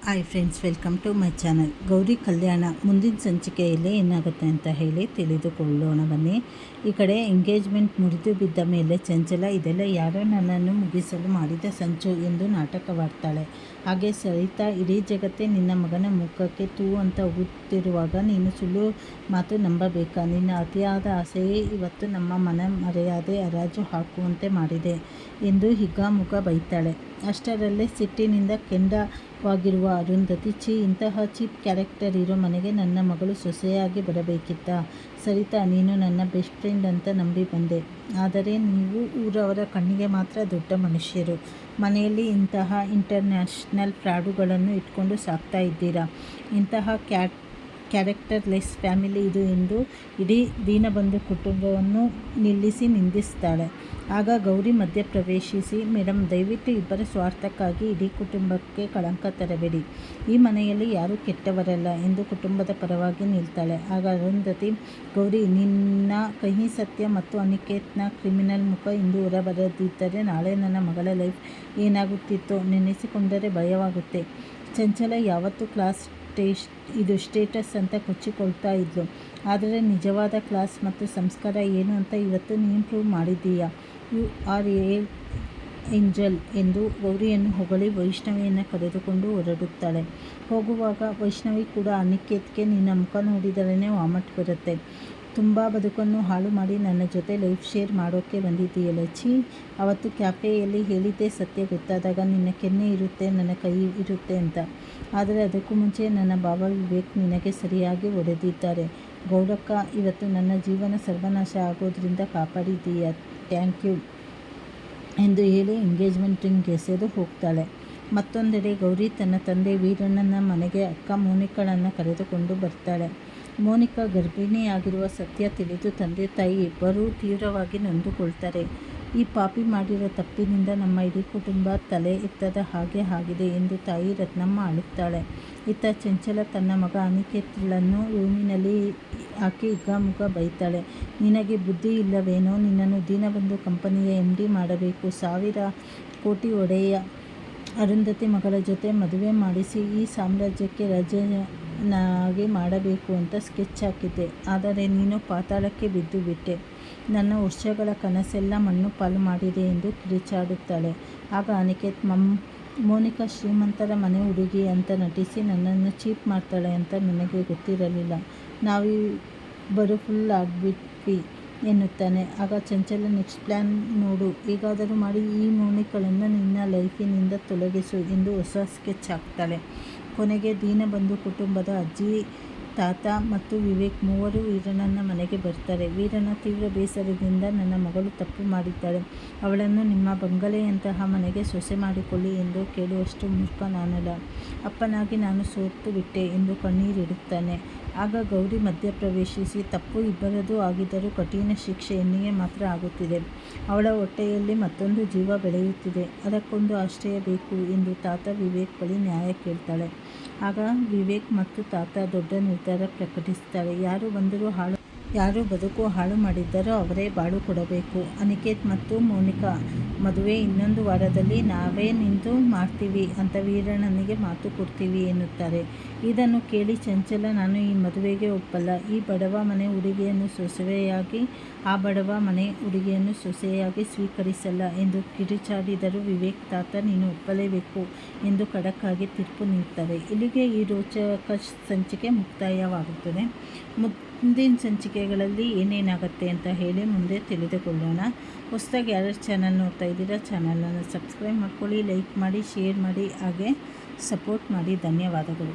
Hi friends, welcome to my channel. Gauri Kalyana ಮುಂದಿನ ಸಂಚಿಕೆಯಲ್ಲಿ ಏನಾಗುತ್ತೆ ಅಂತ ಹೇಳಿ ತಿಳಿದುಕೊಳ್ಳೋಣ ಬನ್ನಿ. ಈ ಕಡೆ ಎಂಗೇಜ್ಮೆಂಟ್ ಮುರಿದು ಬಿದ್ದ ಮೇಲೆ ಚಂಚಲ ಇದೆಲ್ಲ ಯಾರೋ ನನ್ನನ್ನು ಮುಗಿಸಲು ಮಾಡಿದ ಸಂಚು ಎಂದು ನಾಟಕವಾಡ್ತಾಳೆ. ಹಾಗೆ ಸರಿತಾ, ಇಡೀ ಜಗತ್ತೇ ನಿನ್ನ ಮಗನ ಮುಖಕ್ಕೆ ತೂ ಅಂತ ಉಗುತ್ತಿರುವಾಗ ನೀನು ಸುಳ್ಳು ಮಾತು ನಂಬಬೇಕಾ? ನಿನ್ನ ಅತಿಯಾದ ಆಸೆಯೇ ಇವತ್ತು ನಮ್ಮ ಮನ ಮರ್ಯಾದೆ ಹರಾಜು ಹಾಕುವಂತೆ ಮಾಡಿದೆ ಎಂದು ಹಿಗ್ಗಾಮುಗ್ಗ ಬೈತಾಳೆ. ಅಷ್ಟರಲ್ಲೇ ಸಿಟ್ಟಿನಿಂದ ಕೆಂಡವಾಗಿರುವ ಅರುಂಧತಿ, ಇಂತಹ ಚೀಪ್ ಕ್ಯಾರೆಕ್ಟರ್ ಇರೋ ಮನೆಗೆ ನನ್ನ ಮಗಳು ಸೊಸೆಯಾಗಿ ಬರಬೇಕಿತ್ತ? ಸರಿತಾ, ನೀನು ನನ್ನ ಬೆಸ್ಟ್ ಫ್ರೆಂಡ್ ಅಂತ ನಂಬಿ ಬಂದೆ, ಆದರೆ ನೀವು ಊರವರ ಕಣ್ಣಿಗೆ ಮಾತ್ರ ದೊಡ್ಡ ಮನುಷ್ಯರು. ಮನೆಯಲ್ಲಿ ಇಂತಹ ಇಂಟರ್ನ್ಯಾಷನಲ್ ಫ್ರಾಡುಗಳನ್ನು ಇಟ್ಕೊಂಡು ಸಾಕ್ತಾ ಇದ್ದೀರಾ. ಇಂತಹ ಕ್ಯಾರೆಕ್ಟರ್ ಲೆಸ್ ಫ್ಯಾಮಿಲಿ ಇದು ಎಂದು ಇಡೀ ದೀನಬಂಧು ಕುಟುಂಬವನ್ನು ನಿಂದಿಸ್ತಾಳೆ. ಆಗ ಗೌರಿ ಮಧ್ಯಪ್ರವೇಶಿಸಿ, ಮೇಡಮ್, ದಯವಿಟ್ಟು ಇಬ್ಬರ ಸ್ವಾರ್ಥಕ್ಕಾಗಿ ಇಡೀ ಕುಟುಂಬಕ್ಕೆ ಕಳಂಕ ತರಬೇಡಿ. ಈ ಮನೆಯಲ್ಲಿ ಯಾರೂ ಕೆಟ್ಟವರಲ್ಲ ಎಂದು ಕುಟುಂಬದ ಪರವಾಗಿ ನಿಲ್ತಾಳೆ. ಆಗ ಅರುಂಧತಿ, ಗೌರಿ, ನಿನ್ನ ಕಹಿ ಸತ್ಯ ಮತ್ತು ಅನಿಕೇತ್ನ ಕ್ರಿಮಿನಲ್ ಮುಖ ಇಂದು ಹೊರಬರದಿದ್ದರೆ ನಾಳೆ ನನ್ನ ಮಗಳ ಲೈಫ್ ಏನಾಗುತ್ತಿತ್ತೋ ನೆನೆಸಿಕೊಂಡರೆ ಭಯವಾಗುತ್ತೆ. ಚಂಚಲ ಯಾವತ್ತೂ ಕ್ಲಾಸ್ ಸ್ಟೇಟಸ್ ಅಂತ ಕೊಚ್ಚಿಕೊಳ್ತಾ ಇದ್ಲು, ಆದರೆ ನಿಜವಾದ ಕ್ಲಾಸ್ ಮತ್ತು ಸಂಸ್ಕಾರ ಏನು ಅಂತ ಇವತ್ತು ನೀನು ಪ್ರೂವ್ ಮಾಡಿದ್ದೀಯಾ. ಯು ಆರ್ ಏಂಜಲ್ ಎಂದು ಗೌರಿಯನ್ನು ಹೊಗಳಿ ವೈಷ್ಣವಿಯನ್ನು ಕರೆದುಕೊಂಡು ಹೊರಡುತ್ತಾಳೆ. ಹೋಗುವಾಗ ವೈಷ್ಣವಿ ಕೂಡ, ಅನಿಕೇತ್ಗೆ ನಿನ್ನ ಮುಖ ನೋಡಿದರೇ ವಾಮಟ್ ಬರುತ್ತೆ. ತುಂಬ ಬದುಕನ್ನು ಹಾಳು ಮಾಡಿ ನನ್ನ ಜೊತೆ ಲೈಫ್ ಶೇರ್ ಮಾಡೋಕ್ಕೆ ಬಂದಿದ್ದೀಯಲ್ಲ. ಅವತ್ತು ಕ್ಯಾಫೆಯಲ್ಲಿ ಹೇಳಿದ್ದೇ ಸತ್ಯ ಗೊತ್ತಾದಾಗ ನಿನ್ನ ಕೆನ್ನೆ ಇರುತ್ತೆ, ನನ್ನ ಕೈ ಇರುತ್ತೆ ಅಂತ. ಆದರೆ ಅದಕ್ಕೂ ಮುಂಚೆ ನನ್ನ ಭಾವ ವಿವೇಕ್ ನಿನಗೆ ಸರಿಯಾಗಿ ಹೊಡೆದಿದ್ದಾರೆ. ಗೌರಕ್ಕ, ಇವತ್ತು ನನ್ನ ಜೀವನ ಸರ್ವನಾಶ ಆಗೋದ್ರಿಂದ ಕಾಪಾಡಿದ್ದೀಯ, ಥ್ಯಾಂಕ್ ಯು ಎಂದು ಹೇಳಿ ಎಂಗೇಜ್ಮೆಂಟ್ ರಿಂಗ್ ಎಸೆದು ಹೋಗ್ತಾಳೆ. ಮತ್ತೊಂದೆಡೆ ಗೌರಿ ತನ್ನ ತಂದೆ ವೀರಣ್ಣನ ಮನೆಗೆ ಅಕ್ಕ ಮೋನಿಕಾಳನ್ನು ಕರೆದುಕೊಂಡು ಬರ್ತಾಳೆ. ಮೋನಿಕಾ ಗರ್ಭಿಣಿಯಾಗಿರುವ ಸತ್ಯ ತಿಳಿದು ತಂದೆ ತಾಯಿ ಇಬ್ಬರೂ ತೀವ್ರವಾಗಿ ನೊಂದುಕೊಳ್ತಾರೆ. ಈ ಪಾಪಿ ಮಾಡಿರೋ ತಪ್ಪಿನಿಂದ ನಮ್ಮ ಇಡೀ ಕುಟುಂಬ ತಲೆ ಎತ್ತದ ಹಾಗೆ ಆಗಿದೆ ಎಂದು ತಾಯಿ ರತ್ನಮ್ಮ ಅಳುತ್ತಾಳೆ. ಇತ್ತ ಚಂಚಲ ತನ್ನ ಮಗ ಅನಿಕೇತ್ಳನ್ನು ರೂಮಿನಲ್ಲಿ ಹಾಕಿ ಹಿಗ್ಗಾಮುಗ್ಗ ಬೈತಾಳೆ. ನಿನಗೆ ಬುದ್ಧಿ ಇಲ್ಲವೇನೋ? ನಿನ್ನನ್ನು ದೀನಬಂಧು ಕಂಪನಿಯ MD ಮಾಡಬೇಕು, 1000 ಕೋಟಿ ಒಡೆಯ ಅರುಂಧತಿ ಮಗಳ ಜೊತೆ ಮದುವೆ ಮಾಡಿಸಿ ಈ ಸಾಮ್ರಾಜ್ಯಕ್ಕೆ ರಾಜನಾಗಿ ಮಾಡಬೇಕು ಅಂತ ಸ್ಕೆಚ್ ಹಾಕಿದ್ದೆ. ಆದರೆ ನೀನು ಪಾತಾಳಕ್ಕೆ ಬಿದ್ದು ಬಿಟ್ಟೆ. ನನ್ನ ವರ್ಷಗಳ ಕನಸೆಲ್ಲ ಮಣ್ಣು ಪಾಲು ಮಾಡಿದೆ ಎಂದು ಕಿರುಚಾಡುತ್ತಾಳೆ. ಆಗ ಅನಿಕೇತ್, ಮೋನಿಕಾ ಶ್ರೀಮಂತರ ಮನೆ ಹುಡುಗಿ ಅಂತ ನಟಿಸಿ ನನ್ನನ್ನು ಚೀಪ್ ಮಾಡ್ತಾಳೆ ಅಂತ ನನಗೆ ಗೊತ್ತಿರಲಿಲ್ಲ. ನಾವಿಬ್ಬರು ಫುಲ್ ಆಗಿಬಿಟ್ವಿ ಎನ್ನುತ್ತಾನೆ. ಆಗ ಚಂಚಲ, ನೆಕ್ಸ್ಟ್ ಪ್ಲ್ಯಾನ್ ನೋಡು, ಹೇಗಾದರೂ ಮಾಡಿ ಈ ಮೋನಿಕಾಳನ್ನು ನಿನ್ನ ಲೈಫಿನಿಂದ ತೊಲಗಿಸು ಎಂದು ಹೊಸ ಸ್ಕೆಚ್ ಹಾಕ್ತಾಳೆ. ಕೊನೆಗೆ ದೀನಬಂಧು ಕುಟುಂಬದ ಅಜ್ಜಿ, ತಾತ ಮತ್ತು ವಿವೇಕ್ ಮೂವರು ವೀರಣ್ಣನ ಮನೆಗೆ ಬರ್ತಾರೆ. ವೀರಣ್ಣ ತೀವ್ರ ಬೇಸರದಿಂದ, ನನ್ನ ಮಗಳು ತಪ್ಪು ಮಾಡಿದ್ದಾಳೆ, ಅವಳನ್ನು ನಿಮ್ಮ ಬಂಗಲೆಯಂತಹ ಮನೆಗೆ ಸೊಸೆ ಮಾಡಿಕೊಳ್ಳಿ ಎಂದು ಕೇಳುವಷ್ಟು ಮೂರ್ಖ ನಾನಲ್ಲ. ಅಪ್ಪನಾಗಿ ನಾನು ಸೋತು ಬಿಟ್ಟೆ ಎಂದು ಕಣ್ಣೀರಿಡುತ್ತಾನೆ. ಆಗ ಗೌರಿ ಮಧ್ಯಪ್ರವೇಶಿಸಿ, ತಪ್ಪು ಇಬ್ಬರದೂ ಆಗಿದ್ದರೂ ಕಠಿಣ ಶಿಕ್ಷೆ ಎನ್ನಿಗೆ ಮಾತ್ರ ಆಗುತ್ತಿದೆ. ಅವಳ ಹೊಟ್ಟೆಯಲ್ಲಿ ಮತ್ತೊಂದು ಜೀವ ಬೆಳೆಯುತ್ತಿದೆ, ಅದಕ್ಕೊಂದು ಆಶ್ರಯ ಬೇಕು ಎಂದು ತಾತ ವಿವೇಕ್ ಬಳಿ ನ್ಯಾಯ ಕೇಳ್ತಾಳೆ. ಆಗ ವಿವೇಕ್ ಮತ್ತು ತಾತ ದೊಡ್ಡ ನಿರ್ಧಾರ ಪ್ರಕಟಿಸ್ತಾರೆ. ಯಾರು ಬದುಕು ಹಾಳು ಮಾಡಿದ್ದಾರೋ ಅವರೇ ಬಾಳು ಕೊಡಬೇಕು. ಅನಿಕೇತ್ ಮತ್ತು ಮೋನಿಕಾ ಮದುವೆ ಇನ್ನೊಂದು ವಾರದಲ್ಲಿ ನಾವೇ ನಿಂತು ಮಾಡ್ತೀವಿ ಅಂತ ವೀರಣ್ಣನಿಗೆ ಮಾತು ಕೊಡ್ತೀವಿ ಎನ್ನುತ್ತಾರೆ. ಇದನ್ನು ಕೇಳಿ ಚಂಚಲ, ನಾನು ಈ ಮದುವೆಗೆ ಒಪ್ಪಲ್ಲ. ಈ ಬಡವ ಮನೆ ಹುಡುಗಿಯನ್ನು ಸೊಸೆಯಾಗಿ, ಆ ಬಡವ ಮನೆ ಹುಡುಗಿಯನ್ನು ಸೊಸೆಯಾಗಿ ಸ್ವೀಕರಿಸಲ್ಲ ಎಂದು ಕಿರುಚಾಡಿದರು. ವಿವೇಕ್, ತಾತ, ನೀನು ಒಪ್ಪಲೇಬೇಕು ಎಂದು ಖಡಕ್ಕಾಗಿ ತೀರ್ಪು ನೀಡ್ತಾರೆ. ಇಲ್ಲಿಗೆ ಈ ರೋಚಕ ಸಂಚಿಕೆ ಮುಕ್ತಾಯವಾಗುತ್ತದೆ. ಮುಂದಿನ ಸಂಚಿಕೆಗಳಲ್ಲಿ ಏನೇನಾಗುತ್ತೆ ಅಂತ ಹೇಳಿ ಮುಂದೆ ತಿಳಿದುಕೊಳ್ಳೋಣ. ಹೊಸದಾಗಿ ಯಾರು ಚಾನಲ್ ನೋಡ್ತಾ ಇದ್ದೀರಾ, ಚಾನಲನ್ನು ಸಬ್ಸ್ಕ್ರೈಬ್ ಮಾಡ್ಕೊಳ್ಳಿ, ಲೈಕ್ ಮಾಡಿ, ಶೇರ್ ಮಾಡಿ, ಹಾಗೆ ಸಪೋರ್ಟ್ ಮಾಡಿ. ಧನ್ಯವಾದಗಳು.